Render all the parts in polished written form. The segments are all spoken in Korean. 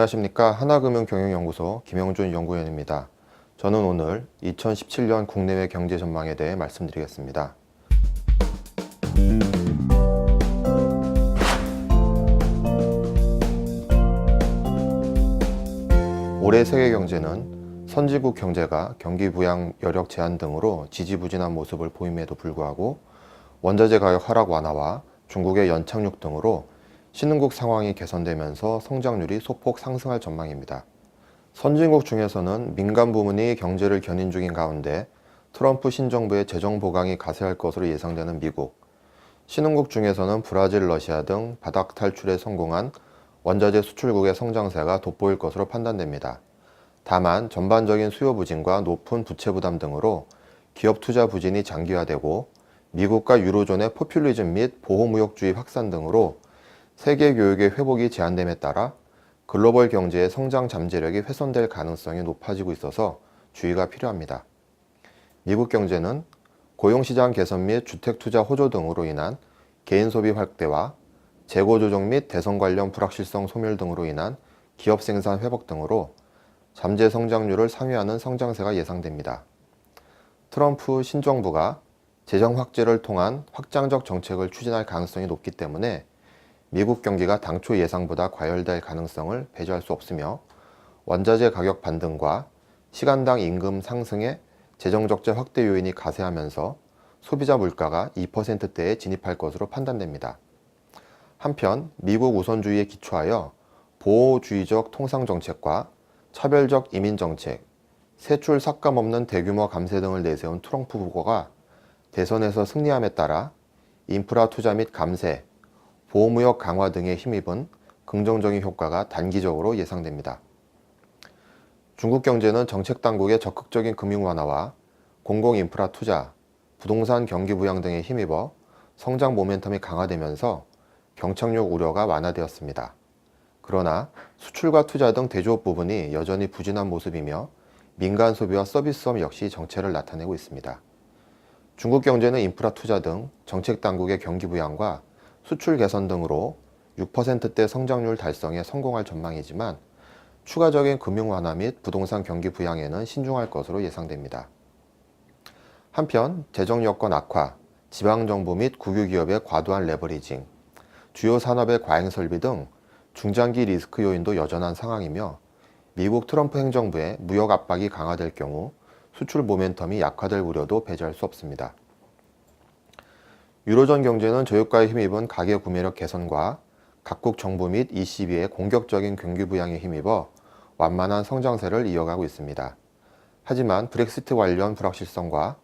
안녕하십니까. 하나금융경영연구소 김영준 연구원입니다. 저는 오늘 2017년 국내외 경제 전망에 대해 말씀드리겠습니다. 올해 세계 경제는 선진국 경제가 경기 부양 여력 제한 등으로 지지부진한 모습을 보임에도 불구하고 원자재 가격 하락 완화와 중국의 연착륙 등으로 신흥국 상황이 개선되면서 성장률이 소폭 상승할 전망입니다. 선진국 중에서는 민간 부문이 경제를 견인 중인 가운데 트럼프 신정부의 재정 보강이 가세할 것으로 예상되는 미국, 신흥국 중에서는 브라질, 러시아 등 바닥 탈출에 성공한 원자재 수출국의 성장세가 돋보일 것으로 판단됩니다. 다만 전반적인 수요 부진과 높은 부채 부담 등으로 기업 투자 부진이 장기화되고 미국과 유로존의 포퓰리즘 및 보호무역주의 확산 등으로 세계 교육의 회복이 제한됨에 따라 글로벌 경제의 성장 잠재력이 훼손될 가능성이 높아지고 있어서 주의가 필요합니다. 미국 경제는 고용시장 개선 및 주택투자 호조 등으로 인한 개인 소비 확대와 재고 조정 및 대선 관련 불확실성 소멸 등으로 인한 기업 생산 회복 등으로 잠재 성장률을 상회하는 성장세가 예상됩니다. 트럼프 신정부가 재정 확대를 통한 확장적 정책을 추진할 가능성이 높기 때문에 미국 경기가 당초 예상보다 과열될 가능성을 배제할 수 없으며 원자재 가격 반등과 시간당 임금 상승의 재정 적자 확대 요인이 가세하면서 소비자 물가가 2%대에 진입할 것으로 판단됩니다. 한편 미국 우선주의에 기초하여 보호주의적 통상 정책과 차별적 이민 정책, 세출 삭감 없는 대규모 감세 등을 내세운 트럼프 후보가 대선에서 승리함에 따라 인프라 투자 및 감세, 보호무역 강화 등에 힘입은 긍정적인 효과가 단기적으로 예상됩니다. 중국 경제는 정책 당국의 적극적인 금융 완화와 공공인프라 투자, 부동산 경기 부양 등에 힘입어 성장 모멘텀이 강화되면서 경착륙 우려가 완화되었습니다. 그러나 수출과 투자 등 대조업 부분이 여전히 부진한 모습이며 민간 소비와 서비스업 역시 정체를 나타내고 있습니다. 중국 경제는 인프라 투자 등 정책 당국의 경기 부양과 수출 개선 등으로 6%대 성장률 달성에 성공할 전망이지만 추가적인 금융 완화 및 부동산 경기 부양에는 신중할 것으로 예상됩니다. 한편 재정 여건 악화, 지방정부 및 국유기업의 과도한 레버리징, 주요 산업의 과잉 설비 등 중장기 리스크 요인도 여전한 상황이며 미국 트럼프 행정부의 무역 압박이 강화될 경우 수출 모멘텀이 약화될 우려도 배제할 수 없습니다. 유로존 경제는 저유가에 힘입은 가계 구매력 개선과 각국 정부 및 ECB의 공격적인 경기 부양에 힘입어 완만한 성장세를 이어가고 있습니다. 하지만 브렉시트 관련 불확실성과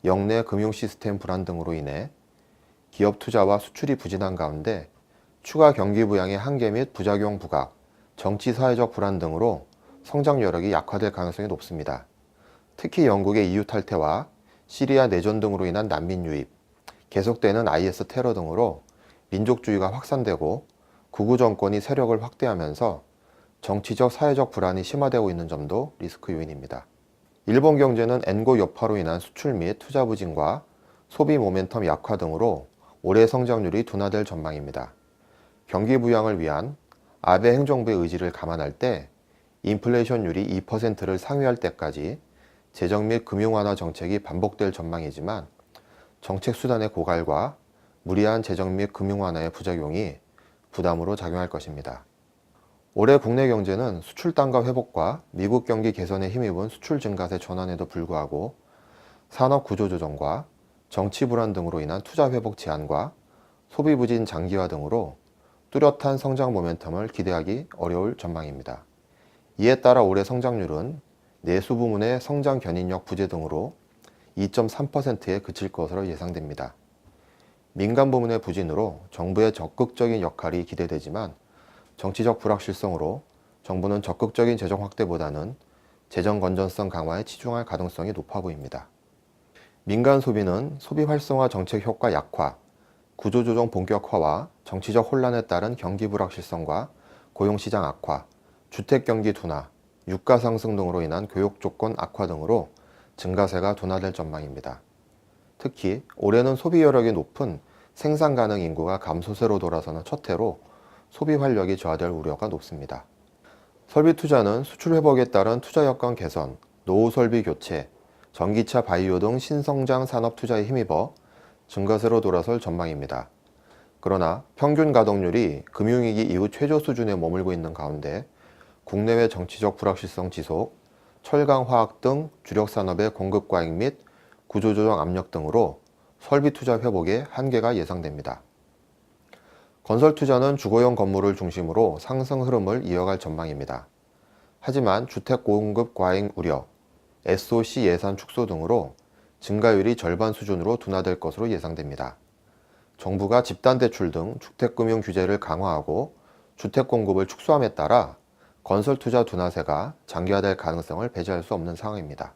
역내 금융 시스템 불안 등으로 인해 기업 투자와 수출이 부진한 가운데 추가 경기 부양의 한계 및 부작용 부각, 정치 사회적 불안 등으로 성장 여력이 약화될 가능성이 높습니다. 특히 영국의 EU 탈퇴와 시리아 내전 등으로 인한 난민 유입, 계속되는 IS 테러 등으로 민족주의가 확산되고 극우 정권이 세력을 확대하면서 정치적 사회적 불안이 심화되고 있는 점도 리스크 요인입니다. 일본 경제는 엔고 여파로 인한 수출 및 투자 부진과 소비 모멘텀 약화 등으로 올해 성장률이 둔화될 전망입니다. 경기 부양을 위한 아베 행정부의 의지를 감안할 때 인플레이션율이 2%를 상회할 때까지 재정 및 금융 완화 정책이 반복될 전망이지만 정책 수단의 고갈과 무리한 재정 및 금융 완화의 부작용이 부담으로 작용할 것입니다. 올해 국내 경제는 수출 단가 회복과 미국 경기 개선에 힘입은 수출 증가세 전환에도 불구하고 산업 구조 조정과 정치 불안 등으로 인한 투자 회복 제한과 소비 부진 장기화 등으로 뚜렷한 성장 모멘텀을 기대하기 어려울 전망입니다. 이에 따라 올해 성장률은 내수 부문의 성장 견인력 부재 등으로 2.3%에 그칠 것으로 예상됩니다. 민간 부문의 부진으로 정부의 적극적인 역할이 기대되지만 정치적 불확실성으로 정부는 적극적인 재정 확대보다는 재정 건전성 강화에 치중할 가능성이 높아 보입니다. 민간 소비는 소비 활성화 정책 효과 약화, 구조조정 본격화와 정치적 혼란에 따른 경기 불확실성과 고용시장 악화, 주택 경기 둔화, 유가 상승 등으로 인한 교육 조건 악화 등으로 증가세가 둔화될 전망입니다. 특히 올해는 소비 여력이 높은 생산 가능 인구가 감소세로 돌아서는 첫 해로 소비 활력이 저하될 우려가 높습니다. 설비 투자는 수출 회복에 따른 투자 여건 개선, 노후 설비 교체, 전기차 바이오 등 신성장 산업 투자에 힘입어 증가세로 돌아설 전망입니다. 그러나 평균 가동률이 금융위기 이후 최저 수준에 머물고 있는 가운데 국내외 정치적 불확실성 지속, 철강, 화학 등 주력 산업의 공급 과잉 및 구조조정 압력 등으로 설비 투자 회복에 한계가 예상됩니다. 건설 투자는 주거용 건물을 중심으로 상승 흐름을 이어갈 전망입니다. 하지만 주택 공급 과잉 우려, SOC 예산 축소 등으로 증가율이 절반 수준으로 둔화될 것으로 예상됩니다. 정부가 집단대출 등 주택금융 규제를 강화하고 주택 공급을 축소함에 따라 건설 투자 둔화세가 장기화될 가능성을 배제할 수 없는 상황입니다.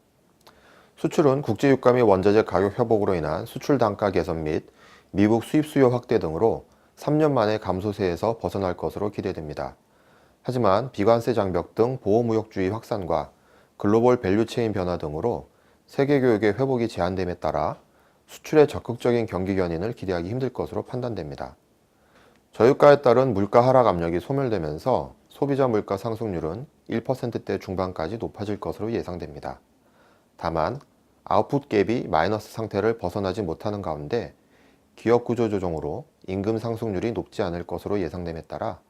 수출은 국제 유가 및 원자재 가격 회복으로 인한 수출 단가 개선 및 미국 수입 수요 확대 등으로 3년 만에 감소세에서 벗어날 것으로 기대됩니다. 하지만 비관세 장벽 등 보호무역주의 확산과 글로벌 밸류체인 변화 등으로 세계 교역의 회복이 제한됨에 따라 수출의 적극적인 경기 견인을 기대하기 힘들 것으로 판단됩니다. 저유가에 따른 물가 하락 압력이 소멸되면서 소비자 물가 상승률은 1%대 중반까지 높아질 것으로 예상됩니다. 다만 아웃풋 갭이 마이너스 상태를 벗어나지 못하는 가운데 기업 구조 조정으로 임금 상승률이 높지 않을 것으로 예상됨에 따라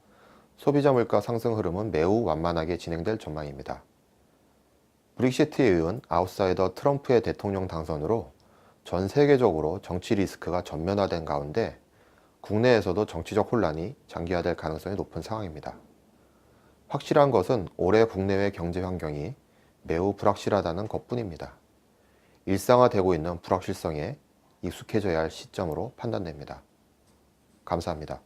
소비자 물가 상승 흐름은 매우 완만하게 진행될 전망입니다. 브렉시트에 이은 아웃사이더 트럼프의 대통령 당선으로 전 세계적으로 정치 리스크가 전면화된 가운데 국내에서도 정치적 혼란이 장기화될 가능성이 높은 상황입니다. 확실한 것은 올해 국내외 경제 환경이 매우 불확실하다는 것뿐입니다. 일상화되고 있는 불확실성에 익숙해져야 할 시점으로 판단됩니다. 감사합니다.